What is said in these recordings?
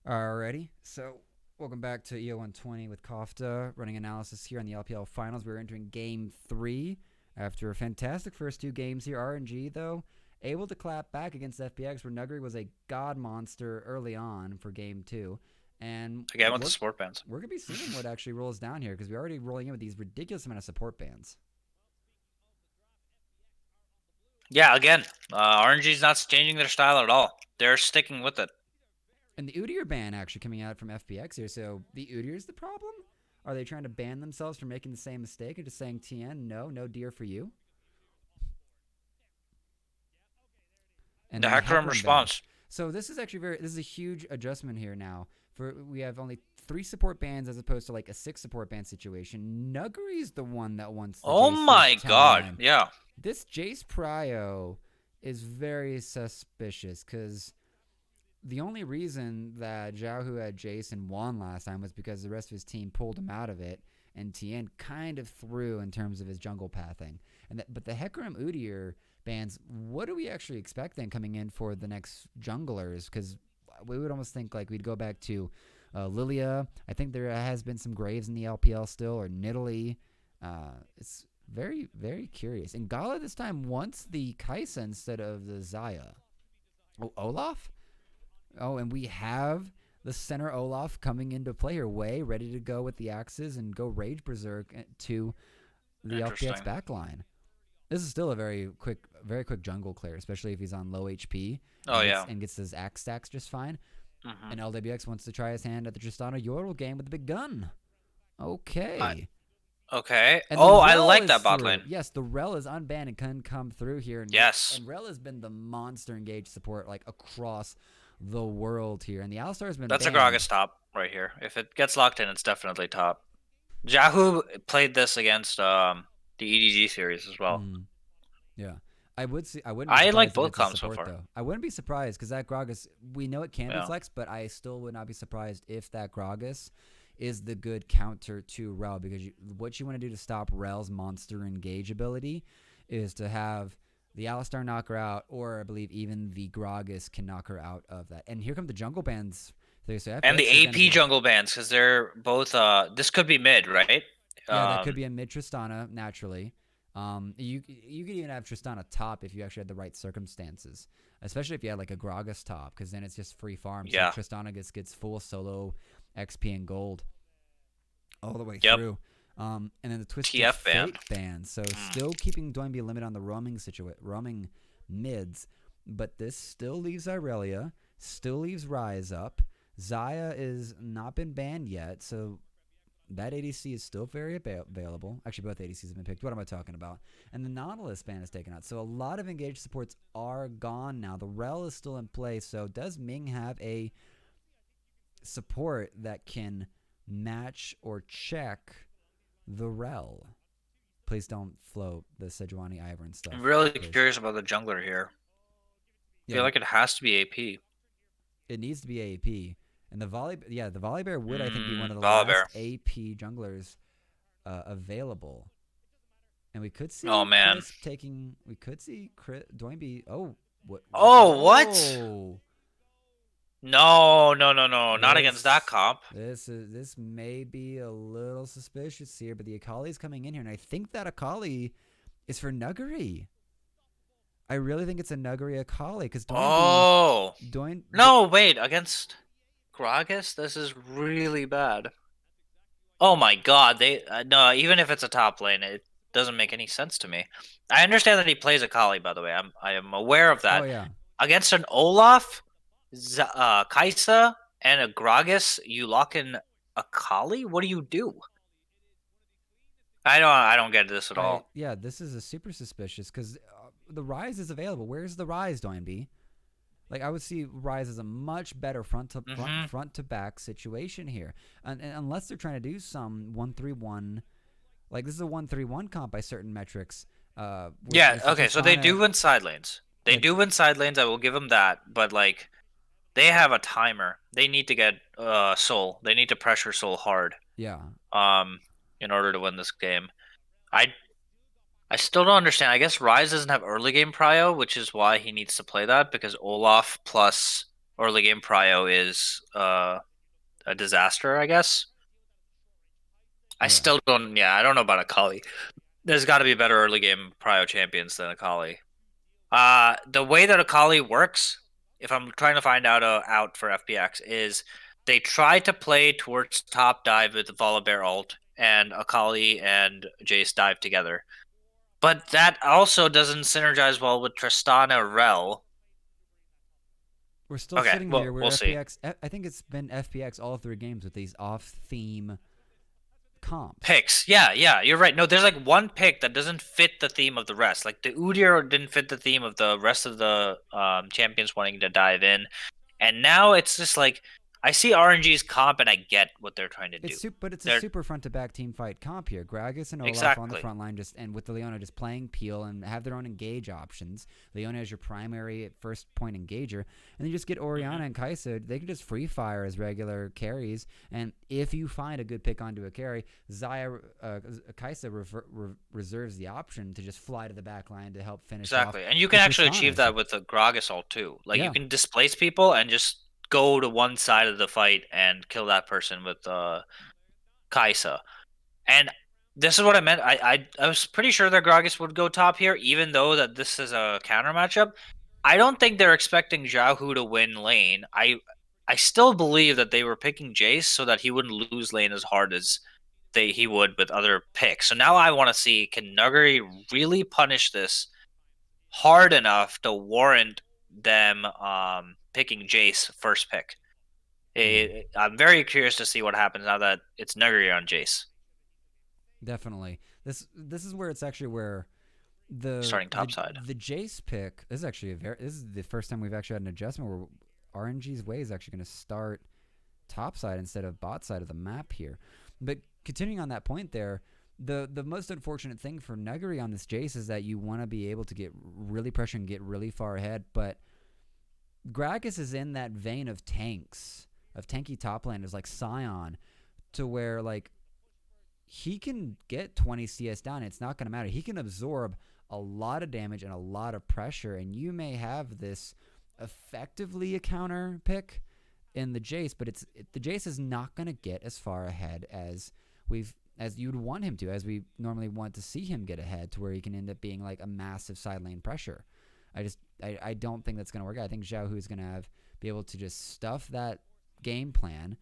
Alrighty, so welcome back to eo120 with Kofta, running analysis here on the LPL Finals. We're entering Game 3 after a fantastic first two games here. RNG, though, able to clap back against FPX, where Nuggery was a god monster early on for Game 2. And Again with the support bands. we're going to be seeing what actually rolls down here, because we're already rolling in with these ridiculous amount of support bands. Yeah, again, RNG's not changing their style at all. They're sticking with it. And the Udyr ban actually coming out from FPX here. So the Udyr is the problem? Are they trying to ban themselves from making the same mistake and just saying, TN, no deer for you? And The then the Hecarim Hecarim ban. response. So this is actually this is a huge adjustment here now. We have only 3 support bans as opposed to like a 6 support ban situation. Nuggery's the one that wants the Oh Jace my god, timeline. yeah. This Jace Prio is very suspicious because the only reason that Zhao had Jace and won last time was because the rest of his team pulled him out of it, and Tien kind of threw in terms of his jungle pathing. But the Hecarim Udyr bans, what are we actually expecting coming in for the next junglers? Because we would almost think like we'd go back to Lilia. I think there has been some Graves in the LPL still, or Nidalee. It's very, very curious. And Gala this time wants the Kaisa instead of the Xayah. Oh, Olaf? Oh, and we have the center Olaf coming into play here, way ready to go with the axes and go Rage Berserk to the FPX backline. This is still a very quick jungle clear, especially if he's on low HP. And gets his axe stacks just fine. And LWX wants to try his hand at the Tristana Yordle game with the big gun. Okay. Okay. I like that bot lane. Yes, the Rel is unbanned and can come through here. And yes. And Rel has been the monster engaged support like across the world here. And the Alistar has been That's banned. a Gragas top right here. If it gets locked in, it's definitely top. Yahoo played this against the EDG series as well. Yeah. I wouldn't. I like both comps so far. Though. I wouldn't be surprised because that Gragas, we know it can be flexed, but I still would not be surprised if that Gragas is the good counter to Rel, because what you want to do to stop Rel's monster engage ability is to have the Alistar knock her out, or I believe even the Gragas can knock her out of that. And here come the jungle bans. So and the AP jungle bans, because they're both. This could be mid, right? Yeah, that could be a mid Tristana naturally. You could even have Tristana top if you actually had the right circumstances, especially if you had like a Gragas top, because then it's just free farm. Yeah. So Tristana gets full solo XP and gold all the way through. And then the Twisted TF Fate ban. So still keeping Doinby limit on the roaming mids, but this still leaves Irelia, still leaves Rise up. Xayah is not been banned yet, so that ADC is still very available. Actually, both ADCs have been picked. What am I talking about? And the Nautilus ban is taken out. So a lot of engaged supports are gone now. The Rel is still in play. So does Ming have a support that can match or check the Rel? Please don't float the Sejuani Ivern stuff. I'm really curious about the jungler here. I feel like it has to be AP. It needs to be AP. And the Volibear would, I think, be one of the last AP junglers available. And we could see Chris taking... We could see Doinby... Oh, what? Oh, what? No. Not against that comp. This may be a little suspicious here, but the Akali's coming in here. And I think that Akali is for Nuggery. I really think it's a Nuggery Akali, because Doinby... No, wait. Against... Gragas, this is really bad. Oh my god, no, even if it's a top lane, it doesn't make any sense to me. I understand that he plays Akali, by the way. I am aware of that. Oh yeah. Against an Olaf, Kaisa, and a Gragas, you lock in Akali? What do you do? I don't get this at all. Yeah, this is a super suspicious, because the Rise is available. Where's the Rise, Doinby? Like, I would see Rise as a much better front to back situation here, and unless they're trying to do some 1-3-1, like this is a 1-3-1 comp by certain metrics. Yeah, okay, so they do win side lanes. They do win side lanes. I will give them that, but like, they have a timer. They need to get Soul. They need to pressure Soul hard. Yeah. In order to win this game, I still don't understand. I guess Rise doesn't have early game prio, which is why he needs to play that, because Olaf plus early game prio is a disaster, I guess. I Yeah. still don't. Yeah, I don't know about Akali. There's got to be better early game prio champions than Akali. The way that Akali works, if I'm trying to find out for FPX, is they try to play towards top dive with Volibear ult, and Akali and Jace dive together. But that also doesn't synergize well with Tristana Rel. We're still Okay, sitting here well, where we'll see. FPX. I think it's been FPX all 3 games with these off-theme comps. Picks. Yeah, yeah, you're right. No, there's like one pick that doesn't fit the theme of the rest. Like the Udyr didn't fit the theme of the rest of the champions wanting to dive in. And now it's just like I see RNG's comp and I get what they're trying to do. But it's a They're super front to back team fight comp here. Gragas and Olaf on the exactly. front line, and with the Leona just playing Peel and have their own engage options. Leona is your primary first point engager, and then you just get Orianna Hmm. and Kai'Sa. They can just free fire as regular carries, and if you find a good pick onto a carry, Kai'Sa reserves the option to just fly to the back line to help finish off Exactly. And you the can actually achieve Tristanas. that with the Gragas ult too. Like you Yeah, can displace people and just go to one side of the fight and kill that person with Kaisa. And this is what I meant. I was pretty sure that Gragas would go top here, even though that this is a counter matchup. I don't think they're expecting Xiaohu to win lane. I still believe that they were picking Jace so that he wouldn't lose lane as hard as he would with other picks. So now I want to see, can Nuggery really punish this hard enough to warrant them picking Jace first pick? I'm very curious to see what happens now that it's Nuggery on Jace definitely. This is where it's actually where the starting the top side. the Jace pick this is actually this is the first time we've actually had an adjustment where RNG's way is actually going to start top side instead of bot side of the map here. But continuing on that point there, the most unfortunate thing for Nuggery on this Jace is that you want to be able to get really pressure and get really far ahead, but Gragas is in that vein of tanky top laners like Sion, to where like he can get 20 CS down. It's not going to matter. He can absorb a lot of damage and a lot of pressure, and you may have this effectively a counter pick in the Jace, but the Jace is not going to get as far ahead as you'd want him to, as we normally want to see him get ahead, to where he can end up being like a massive side lane pressure. I don't think that's going to work out. I think Xiaohu is going to be able to just stuff that game plan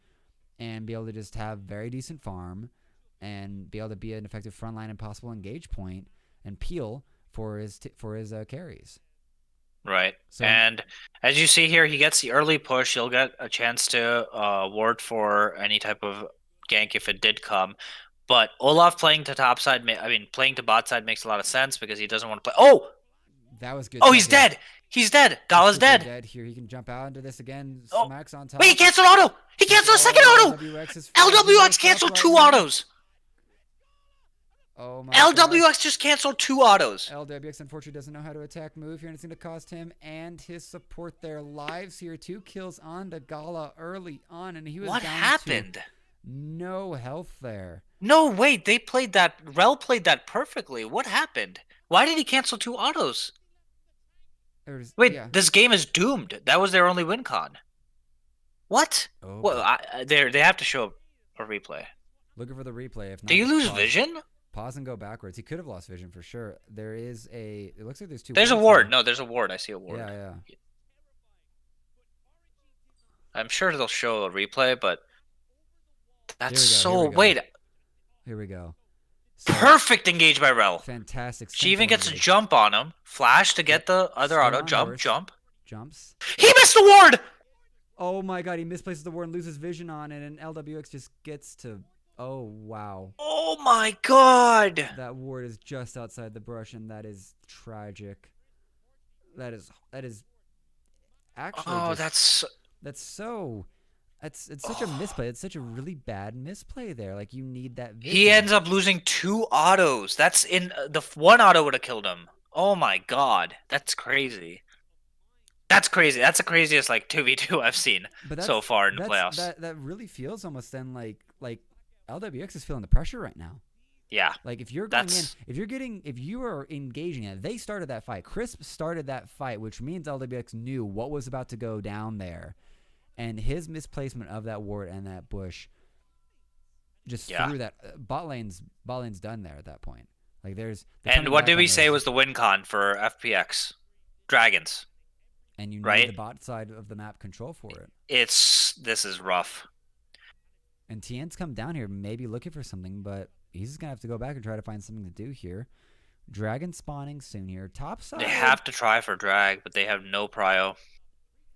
and be able to just have very decent farm and be able to be an effective frontline and possible engage point and peel for his carries. Right. So And as you see here, he gets the early push. He'll get a chance to ward for any type of gank if it did come. But Olaf playing to top side, playing to bot side makes a lot of sense because he doesn't want to play. Oh! that was good. Oh, he's Tech there. dead! He's dead! He's Gala's super dead! dead here. He can jump out into this again. Oh! Smacks on top. Wait, he canceled auto! He canceled a second auto! LWX is LWX canceled two autos! Oh my LWX just canceled two autos! LWX unfortunately doesn't know how to attack move here, and it's going to cost him and his support their lives here. 2 kills on to Gala early on, and he was What down happened? to no health there. No, wait, they played that. Rel played that perfectly. What happened? Why did he cancel two autos? Wait, this game is doomed. That was their only win con. What? Oh, Well, they have to show a replay. looking for the replay. If not, Do you just lose pause, vision? Pause and go backwards. He could have lost vision for sure. There is a. It looks like there's 2. There's a wards ward. here. No, there's a ward. I see a ward. Yeah. I'm sure they'll show a replay, but that's so. Wait. Here we go. So, perfect engage by Rel. Fantastic. She even gets a jump on him. Flash to get the other auto. Jump. Jumps. He missed the ward! Oh my god, he misplaces the ward and loses vision on it, and LWX just gets to. Oh wow. Oh my god. That ward is just outside the brush, and that is tragic. That is actually. Oh, that's so. It's such a misplay. It's such a really bad misplay there. Like, you need that vision. He ends up losing 2 autos. That's in the 1 auto would have killed him. Oh my god, that's crazy. That's crazy. That's the craziest like 2v2 I've seen so far in the playoffs. That really feels almost then like LWX is feeling the pressure right now. Yeah, Like if you're going in, that's if you are engaging it, they started that fight. Crisp started that fight, which means LWX knew what was about to go down there, and his misplacement of that ward and that bush just yeah. threw that bot lane's done there at that point. Like they're And coming what back did on we say this, was the win con for FPX? Dragons, and you need right? the bot side of the map control for it. This is rough. And Tien's come down here, maybe looking for something, but he's just gonna have to go back and try to find something to do here. Dragon spawning soon here. Top They side have to try for drag, but they have no prio.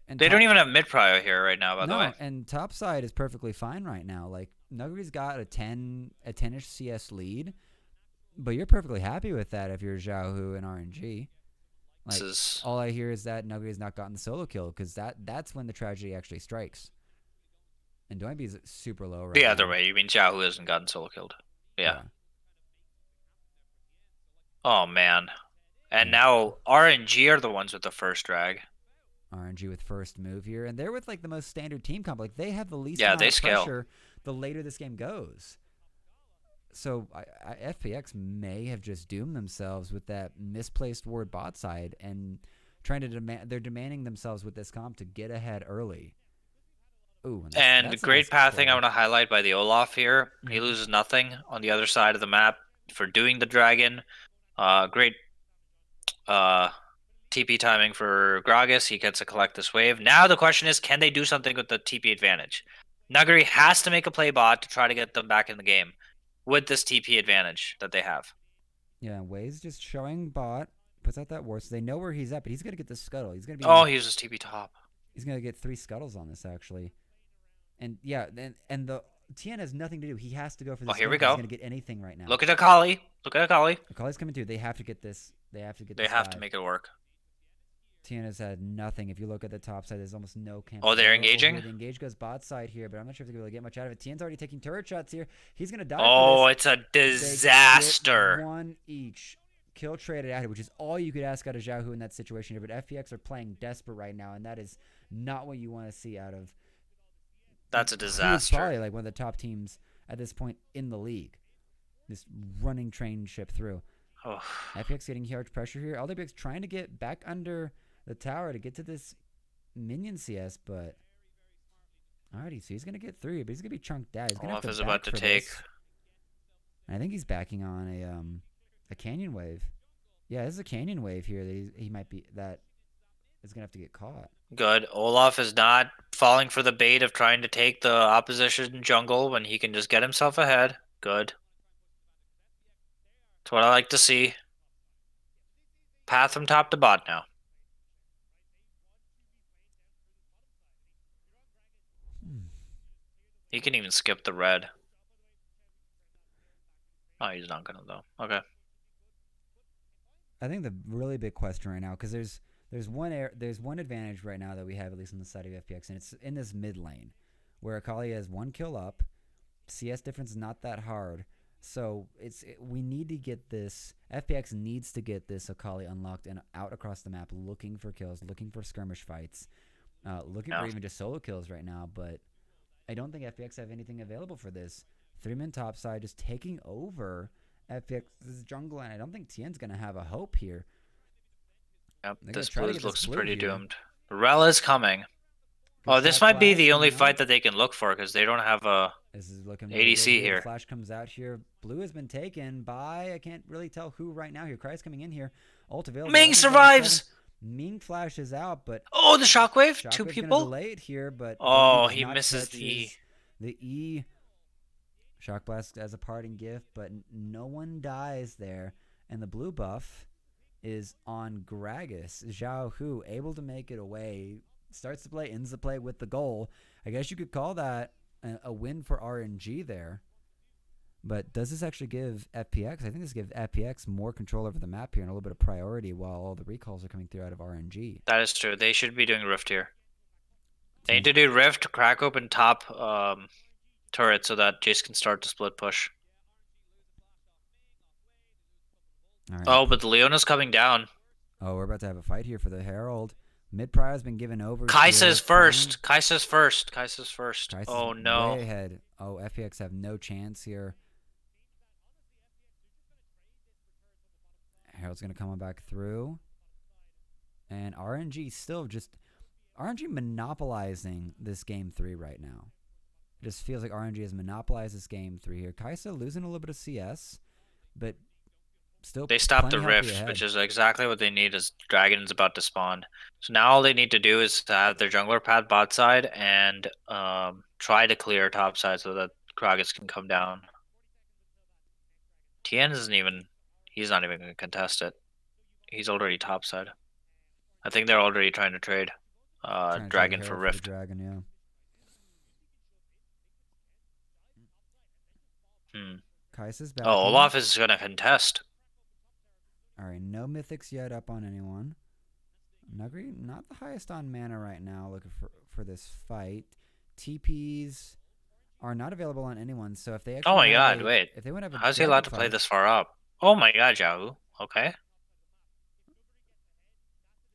and They don't top even have mid prio here right now, by the way. no, and top side is perfectly fine right now. Like Nuggery's got a 10-ish CS lead, but you're perfectly happy with that if you're Xiaohu and RNG. This Like is all I hear is that Nuggery's not gotten the solo kill because that's when the tragedy actually strikes. And Doinby's super low right the now. other way. You mean Zhao who hasn't gotten solo killed? Yeah. Yeah. Oh man. And Yeah. now RNG are the ones with the first drag. RNG with first move here, and they're with like the most standard team comp. Like they have the least Yeah, amount they of scale. pressure the later this game goes. So FPX may have just doomed themselves with that misplaced ward bot side and trying to demand. They're demanding themselves with this comp to get ahead early. Ooh, And that's a great nice pathing play. I want to highlight by the Olaf here. He loses nothing on the other side of the map for doing the dragon. Great TP timing for Gragas. He gets to collect this wave. Now the question is, can they do something with the TP advantage? Nuggery has to make a play bot to try to get them back in the game with this TP advantage that they have. Yeah, Wade's just showing bot. Puts out that ward, so they know where he's at, but he's gonna get the scuttle. He's gonna be. Oh, he uses TP top. He's gonna get 3 scuttles on this actually. And yeah, and the Tien has nothing to do. He has to go for this. Oh, here we He's go. gonna get anything right now. Look at Akali. Look at Akali. Akali's coming too. They have to get this. They have to get They this. have to make it work. Tien has had nothing. If you look at the top side, there's almost no camp. Oh, they're available engaging? here. The engage goes bot side here, but I'm not sure if they're going to get much out of it. Tien's already taking turret shots here. He's going to die Oh, for it's a this. disaster. One each. Kill traded out here, which is all you could ask out of Xiaohu in that situation here. But FPX are playing desperate right now, and that is not what you want to see out of. That's a Who's disaster. probably like one of the top teams at this point in the league. This running train ship through. Oh. FPX getting huge pressure here. LWX trying to get back under the tower to get to this minion CS, but alrighty, so he's gonna get 3, but he's gonna be chunked out. He's gonna Olaf have to is back about to for take. this. I think he's backing on a canyon wave. Yeah, this is a canyon wave here that he might be that is gonna have to get caught. Good. Olaf is not falling for the bait of trying to take the opposition jungle when he can just get himself ahead. Good. That's what I like to see. Path from top to bot now. He can even skip the red. Oh, he's not gonna though. Okay. I think the really big question right now, because there's one advantage right now that we have, at least on the side of FPX, and it's in this mid lane where Akali has 1 kill up. CS difference is not that hard. So we need to get this. FPX needs to get this Akali unlocked and out across the map, looking for kills, looking for skirmish fights, looking for even just solo kills right now. But I don't think FPX have anything available for this. 3-man top side just taking over FPX's jungle, and I don't think Tien's gonna have a hope here. Yep, They're this try to blue get looks blue pretty here. doomed. Rella's coming. Good Oh, this shot might be blast the only coming fight out. that they can look for because they don't have a This is looking really good ADC here. here. The flash comes out here. Blue has been taken by, I can't really tell who right now here. Cry's coming in here. Ult available. Ming survives. Ming flash is out, but Oh, the shockwave. Shockwave's Two gonna people. delay it here, but Oh, does he not misses touch the E. The E. Shock blast as a parting gift, but no one dies there. And the blue buff is on Gragas. Zhao Hu able to make it away. Starts the play, ends the play with the goal. I guess you could call that a win for RNG there. But does this actually give FPX? I think this gives FPX more control over the map here and a little bit of priority while all the recalls are coming through out of RNG. That is true. They should be doing Rift here. They need to do Rift, crack open top turret so that Jace can start the split push. All right. Oh, but the Leona's coming down. Oh, we're about to have a fight here for the Herald. Mid prior has been given over. Kai'Sa's first. Kai'Sa's first. Kai'Sa's first. Kai'Sa's oh no. way ahead. Oh, FPX have no chance here. Herald's going to come on back through. And RNG still just RNG monopolizing this game 3 right now. It just feels like RNG has monopolized this game 3 here. Kai'Sa losing a little bit of CS, but still They stopped the plenty healthy rift, ahead. which is exactly what they need as Dragon's about to spawn. So now all they need to do is to have their jungler pad bot side and try to clear top side so that Gragas can come down. Tien isn't even, he's not even going to contest it. He's already top side. I think they're already trying to trade Dragon for Rift. Dragon, yeah. Kai'Sa's back. Oh, Olaf is going to contest. All right, no mythics yet up on anyone. Nugri, not the highest on mana right now, looking for this fight. TPs are not available on anyone, so if they actually oh my god, wait. If they want to have a how's he allowed to play this far up? Oh my god, Yahoo. Okay.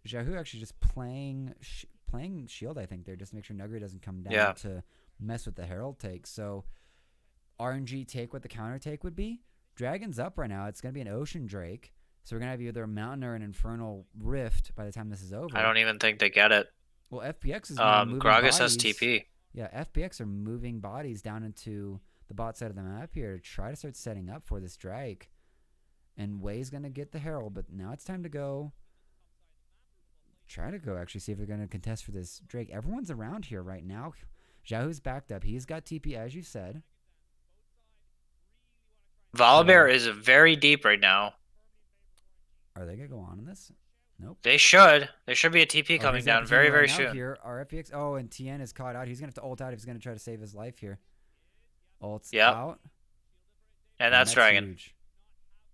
Yahoo actually just playing shield, I think, there, just to make sure Nugri doesn't come down to mess with the Herald take. So RNG take what the counter take would be. Dragon's up right now. It's going to be an Ocean Drake. So we're going to have either a Mountain or an Infernal Rift by the time this is over. I don't even think they get it. Well, FPX is moving Gragas bodies. has TP. Yeah, FPX are moving bodies down into the bot side of the map here to try to start setting up for this Drake. And Wei's going to get the Herald, but now it's time to go. Try to go actually see if they're going to contest for this Drake. Everyone's around here right now. Xiaohu's backed up. He's got TP, as you said. Volibear is very deep right now. Are they going to go on in this? Nope. They should. There should be a TP coming down very, very soon. Here, our FPX. Oh, and Tien is caught out. He's going to have to ult out if he's going to try to save his life here. Ult's out. And that's Dragon. Huge.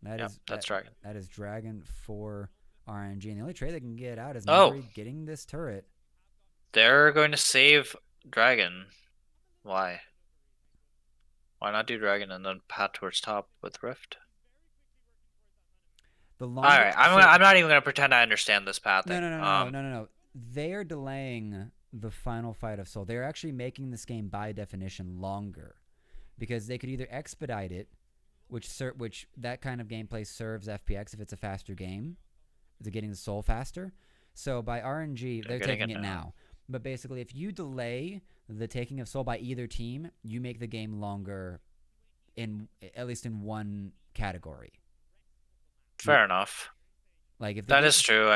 That's Dragon. That is Dragon for RNG. And the only trade they can get out is Nugri getting this turret. They're going to save Dragon. Why? Why not do Dragon and then path towards top with Rift? Alright, I'm not even going to pretend I understand this pathing. No. They are delaying the final fight of Soul. They're actually making this game by definition longer. Because they could either expedite it, which that kind of gameplay serves FPX if it's a faster game. They're getting the Soul faster. So by RNG, they're taking it now. But basically, if you delay the taking of Soul by either team, you make the game longer, at least in one category. Fair enough. Like if that is true.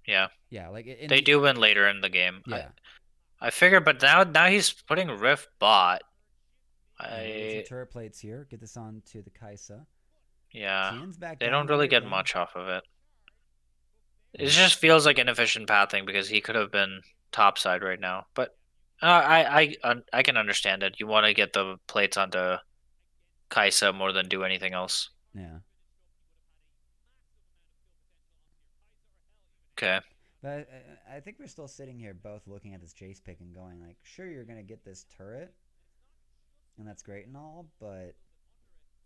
Yeah. Yeah, like they do win later in the game. Yeah. I figure, but now he's putting Rift bot. Some turret plates here. Get this on to the Kai'Sa. Yeah. They don't really get much off of it. It just feels like inefficient pathing because he could have been topside right now. But I can understand it. You want to get the plates onto Kai'Sa more than do anything else. Yeah. Okay. But I think we're still sitting here both looking at this Jace pick and going like, sure, you're going to get this turret. And that's great and all, but...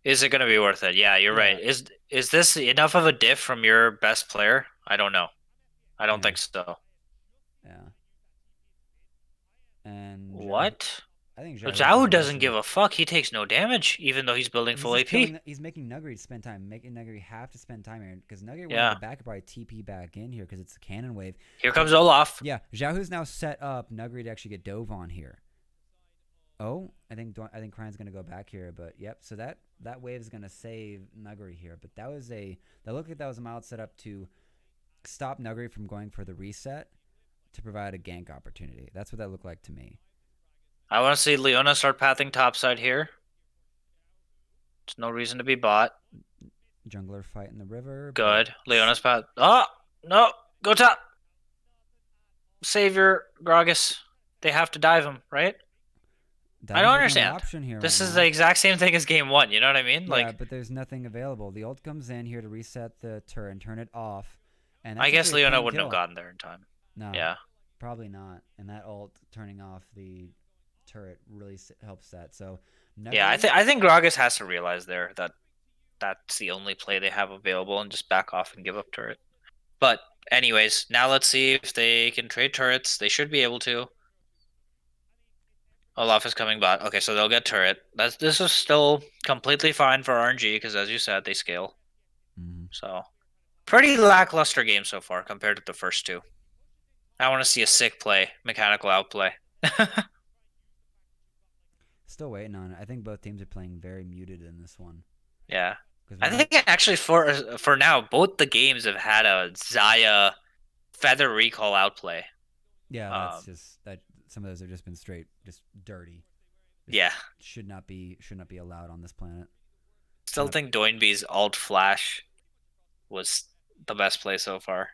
Is it going to be worth it? Yeah, you're right. Is this enough of a diff from your best player? I don't know. I don't think so. Yeah. And... What? I think Zhao doesn't give a fuck. He takes no damage, even though he's building full AP. He's making Nugri spend time. Making Nugri have to spend time here. Because Nugri wanted to back probably TP back in here because it's a cannon wave. Here comes Olaf. Yeah, Zhaohu's now set up Nugri to actually get dove on here. Oh, I think Krine's going to go back here. But, yep, so that wave is going to save Nugri here. But that looked like that was a mild setup to stop Nugri from going for the reset to provide a gank opportunity. That's what that looked like to me. I want to see Leona start pathing topside here. There's no reason to be bot. Jungler fight in the river. Good. Leona's path. Oh, no. Go top. Save your Gragas. They have to dive him, right? I don't understand. This is the exact same thing as game 1. You know what I mean? Yeah, but there's nothing available. The ult comes in here to reset the turret and turn it off. And I guess Leona wouldn't have gotten there in time. No. Yeah. Probably not. And that ult turning off the turret really helps that. So yeah, I think Gragas has to realize there that that's the only play they have available and just back off and give up turret. But anyways, now let's see if they can trade turrets. They should be able to. Olaf is coming bot. Okay, so they'll get turret. This is still completely fine for RNG because, as you said, they scale. So Pretty lackluster game so far compared to the first two. I want to see a sick play, mechanical outplay. Still waiting on it. I think both teams are playing very muted in this one Yeah. because we're I not. think actually for now, both the games have had a Zaya feather recall outplay. Yeah, that's Um, just that. Some of those have just been straight, just dirty. Just yeah. should not be allowed on this planet. Should Still not. think Doinby's alt flash was the best play so far.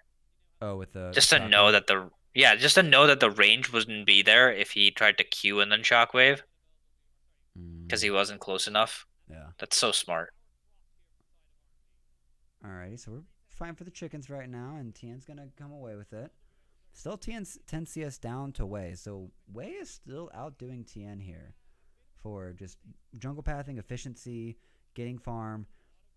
Oh, with the Just to know shockwave. that just to know that the range wouldn't be there if he tried to Q and then shockwave because Mm, he wasn't close enough. yeah. That's so smart. Alrighty, so we're fine for the chickens right now, and Tien's gonna come away with it. Still, Tien's 10 CS down to Wei, so Wei is still outdoing Tien here for just jungle pathing, efficiency, getting farm,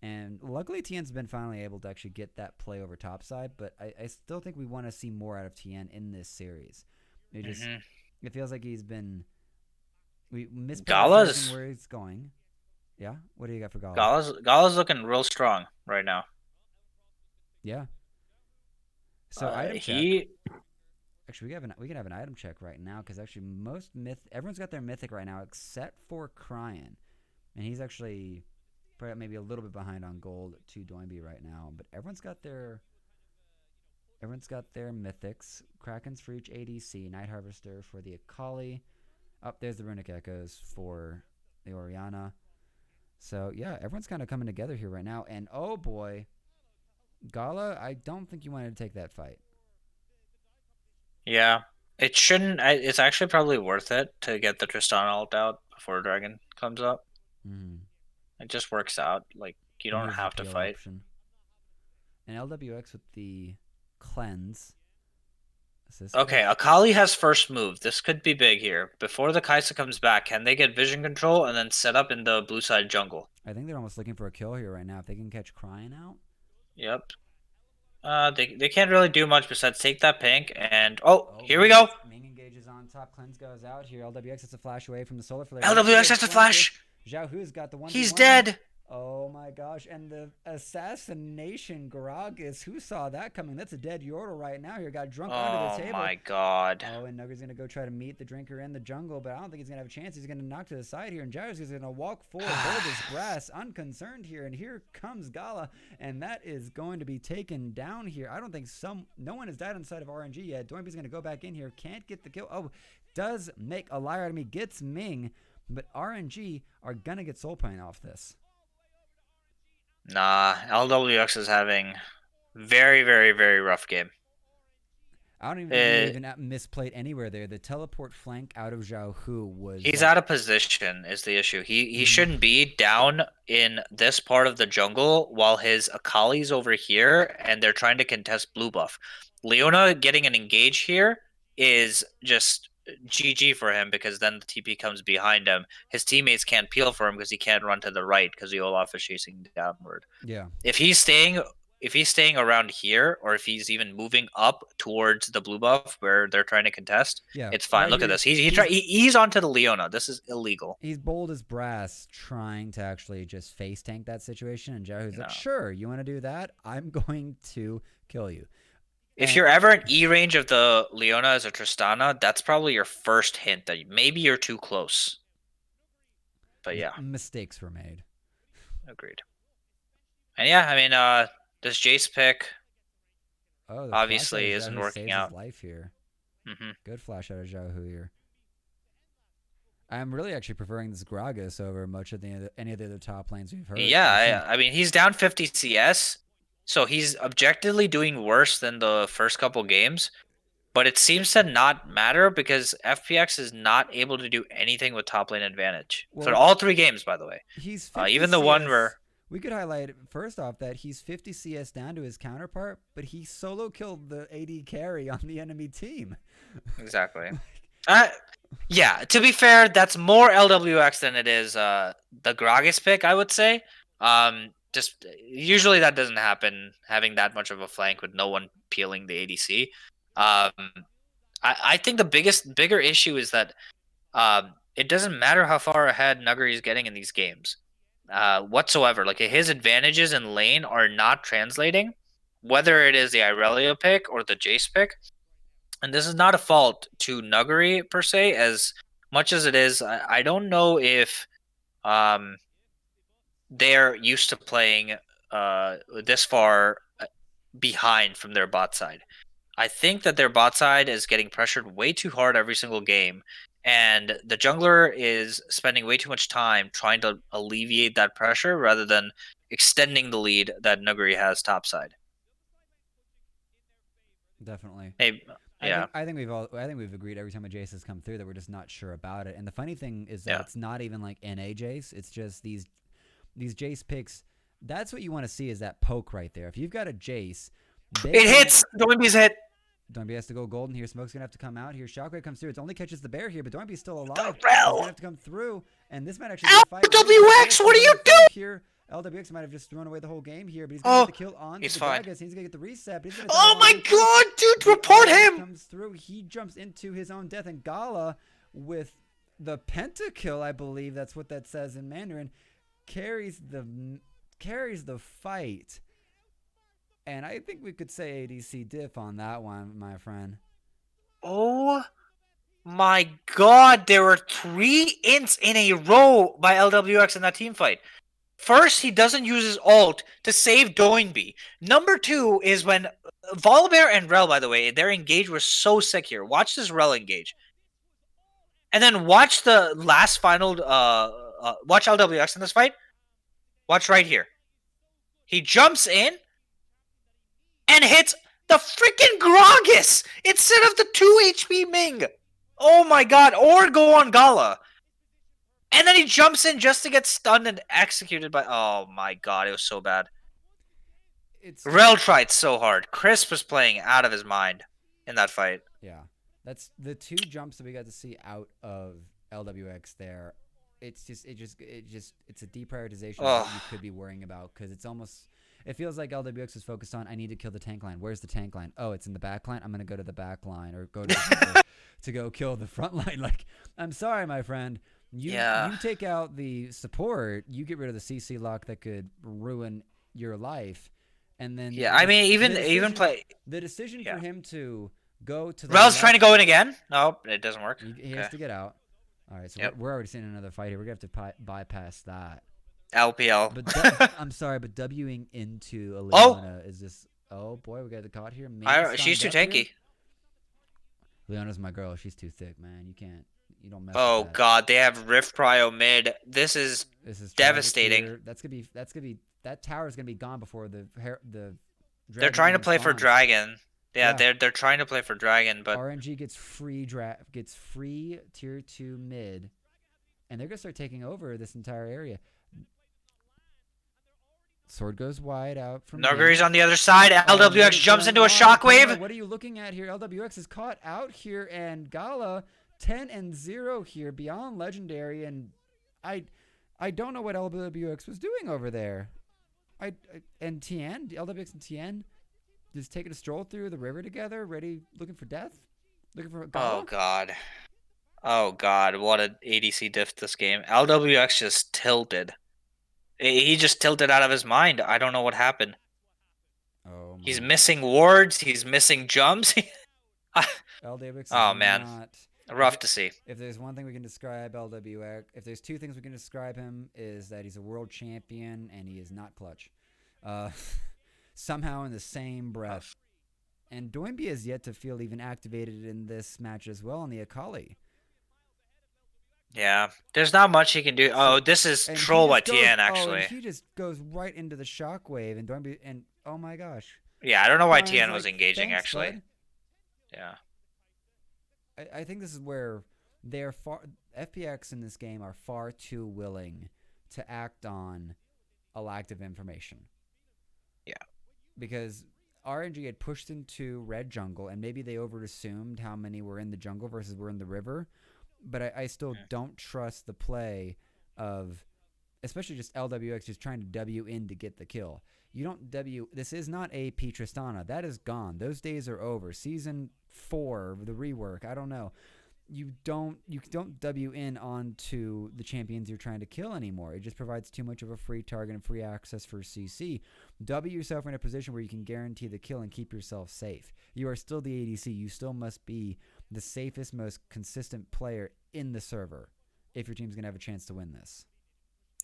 and luckily Tien's been finally able to actually get that play over topside. But I still think we want to see more out of Tien in this series. Hmm It feels like we misprioritizing Gala's where he's going. Yeah, what do you got for Gala? Gala's looking real strong right now. Yeah. So item check. He Actually, we can have an item check right now because actually everyone's got their mythic right now except for Cryan, and he's actually probably maybe a little bit behind on gold to Doinby right now. But everyone's got their mythics. Krakens for each ADC, Night Harvester for the Akali. Up there's the Runic Echoes for the Oriana. So yeah, everyone's kind of coming together here right now. And oh boy, Gala, I don't think you wanted to take that fight. Yeah, it shouldn't. It's actually probably worth it to get the Tristan ult out before Dragon comes up. Mm. It just works out. Like you And don't here's the have to peel fight. option. And LWX with the cleanse. So this Okay, guy's. Akali has first move. This could be big here. Before the Kaisa comes back, can they get vision control and then set up in the blue side jungle? I think they're almost looking for a kill here right now. If they can catch Crying out. Yep. They can't really do much besides take that pink and oh, Oh, here we go. Ming engages on top. Cleanse goes out here. LWX gets a flash away from the solar flare. Going for LWX the has to flanker. flash. Zhao Hu's got the He's 1v1. dead. Oh my gosh. And the assassination Gragas. Who saw that coming? That's a dead Yordle right now here. Got drunk under the Oh table. my god. Oh, and Nugger's going to go try to meet the drinker in the jungle, but I don't think he's going to have a chance. He's going to knock to the side here, and Gyros is going to walk forward, hold his brass, unconcerned here, and here comes Gala, and that is going to be taken down here. I don't think no one has died on the side of RNG yet. Doinby's going to go back in here, can't get the kill. Oh, does make a liar out of me, gets Ming, but RNG are going to get soul pain off this. Nah, LWX is having very, very, very rough game. I don't even think he Uh, even misplayed anywhere there. The teleport flank out of Zhao Hu was he's like. out of position is the issue. He Mm-hmm. shouldn't be down in this part of the jungle while his Akali's over here and they're trying to contest blue buff. Leona getting an engage here is just GG for him because then the TP comes behind him. His teammates can't peel for him because he can't run to the right because the Olaf is chasing downward. Yeah. If he's staying around here or if he's even moving up towards the blue buff where they're trying to contest, Yeah. it's fine. Right Look at here. this. He's onto the Leona. This is illegal. He's bold as brass trying to actually just face tank that situation. And Jahu's like, No. sure, you want to do that? I'm going to kill you. If And you're ever in E range of the Leona as a Tristana, that's probably your first hint that maybe you're too close. But yeah, mistakes were made. agreed. And yeah, I mean, this Jace pick Oh, the flash out of obviously isn't Jahu working saves his out. life here. Hmm Good flash out of Jahu here. I'm really actually preferring this Gragas over much of any of the other top lanes we've heard. Yeah, I mean, he's down 50 CS, so he's objectively doing worse than the first couple games. But it seems to not matter because FPX is not able to do anything with top lane advantage for Well, all 3 games, by the way. he's 50 Even the one CS. where We could highlight first off that he's 50 CS down to his counterpart, but he solo killed the AD carry on the enemy team. exactly. Yeah, to be fair, that's more LWX than it is the Gragas pick, I would say. Just usually that doesn't happen having that much of a flank with no one peeling the ADC. Um, I think the bigger issue is that it doesn't matter how far ahead Nuggery is getting in these games whatsoever. Like his advantages in lane are not translating whether it is the Irelia pick or the Jace pick. And this is not a fault to Nuggery per se, as much as it is. I don't know if they're used to playing this far behind from their bot side. I think that their bot side is getting pressured way too hard every single game, and the jungler is spending way too much time trying to alleviate that pressure rather than extending the lead that Nuggery has topside. Definitely. Maybe, I yeah, think we've agreed every time a Jace has come through that we're just not sure about it. And the funny thing is that yeah. it's not even like NA Jace. It's just these Jace picks. That's what you want to see is that poke right there. If you've got a Jace, It hits. Doinby's hit. Doinby has to go golden here. Smoke's gonna have to come out here. Shockwave comes through. It only catches the bear here, but Doinby's still alive. The He's gonna rel. have to come through, and this might actually be a fight. LWX, what are you doing? Here, LWX might have just thrown away the whole game here, but he's gonna Oh, get the kill on he's the fine. Gragas. He's gonna get the reset, but he's gonna die Oh all my the way through. god, dude, The report Gragas him! comes through. He jumps into his own death, and Gala with the pentakill, I believe that's what that says in Mandarin, carries the fight. And I think we could say ADC diff on that one, my friend. Oh my god, there were 3 ints in a row by LWX in that team fight. First, he doesn't use his ult to save Doinby. Number 2 is when Volibear and Rel, by the way, their engage was so sick here. Watch this Rel engage. And then watch the last final, watch LWX in this fight. Watch right here. He jumps in and hits the freaking Gragas instead of the 2 HP Ming. Oh my god, or go on Gala. And then he jumps in just to get stunned and executed by... Oh my god, it was so bad. Rel tried so hard. Chris was playing out of his mind in that fight. Yeah. That's the 2 jumps that we got to see out of LWX there. It's a deprioritization that you could be worrying about, because it feels like LWX is focused on, I need to kill the tank line. Where's the tank line? Oh, it's in the back line. I'm going to go to the back line or go to the to go kill the front line. Like, I'm sorry, my friend. You take out the support, you get rid of the CC lock that could ruin your life. And then I mean, even the decision for him to go to the Rel's trying to go in again. No, it doesn't work. He has to get out. All right, so we're already seeing another fight here. We're going to have to bypass that. LPL. But I'm sorry, but Wing into a Leona is just... Oh, boy, we got the caught here. She's too tanky. Here. Leona's my girl. She's too thick, man. You don't mess Oh, with that. God, they have Rift Prio mid. This is devastating. That tower is gonna be gone before the They're trying to play for Dragon. Yeah, they're trying to play for Dragon, but RNG gets free tier 2 mid, and they're gonna start taking over this entire area. Sword goes wide out from Nuggery's on the other side. LWX jumps into a shockwave. What are you looking at here? LWX is caught out here, and Gala 10-0 here, beyond legendary, and I don't know what LWX was doing over there. And TN, LWX and TN, just taking a stroll through the river together, looking for death, looking for Gala. Oh god, what an ADC diff this game. LWX just tilted. He just tilted out of his mind. I don't know what happened. Oh, he's missing wards. He's missing jumps. LWX. Oh man, rough to see. If there's one thing we can describe LWX, if there's 2 things we can describe him, is that he's a world champion and he is not clutch. Somehow in the same breath. And Doinby has yet to feel even activated in this match as well on the Akali. Yeah, there's not much he can do. Oh, this is troll by TN, actually. He just goes right into the shockwave, and Doinby, and oh my gosh. Yeah, I don't know why TN was engaging, actually. Bud. Yeah. I think this is where FPX in this game are far too willing to act on a lack of information. Yeah. Because RNG had pushed into red jungle, and maybe they overassumed how many were in the jungle versus were in the river. But I still don't trust the play of, especially just LWX just trying to W in to get the kill. You don't W. This is not AP Tristana. That is gone. Those days are over. Season 4, the rework. I don't know. you don't W in onto the champions you're trying to kill anymore. It just provides too much of a free target and free access for CC. W yourself in a position where you can guarantee the kill and keep yourself safe. You are still the ADC. You still must be the safest, most consistent player in the server if your team's gonna have a chance to win this.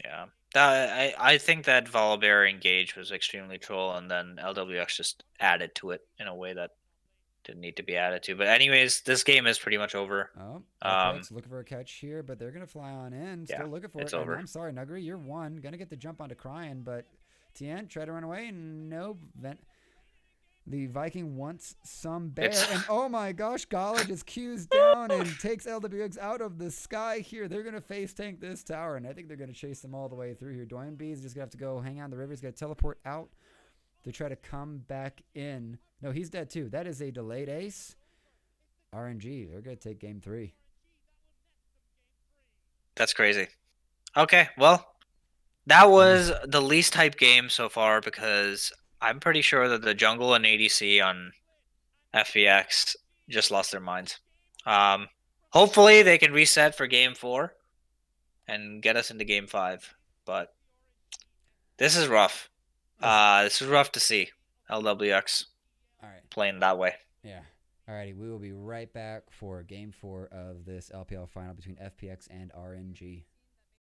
Yeah. I think that Volibear Engage was extremely troll, and then LWX just added to it in a way that didn't need to be added to. But anyways, this game is pretty much over. Oh, Um, FPX looking for a catch here, but they're gonna fly on in. yeah, Still looking for it's it. And over. I'm sorry, Nuggery, you're one. Gonna get the jump onto Crying, but Tien try to run away. Nope. The Viking wants some bear. It's And oh my gosh, Gala just cues down and takes LWX out of the sky here. They're going to face tank this tower, and I think they're going to chase them all the way through here. Dwayne B is just going to have to go hang on the river. He's going to teleport out to try to come back in. No, he's dead too. That is a delayed ace. RNG, they're going to take game 3. That's crazy. Okay, well, that Yeah. was the least hype game so far because I'm pretty sure that the jungle and ADC on FPX just lost their minds. Um, Hopefully they can reset for game 4 and get us into game 5. But this is rough. This is rough to see LWX All right. playing that way. Yeah. Alrighty, we will be right back for game 4 of this LPL final between FPX and RNG.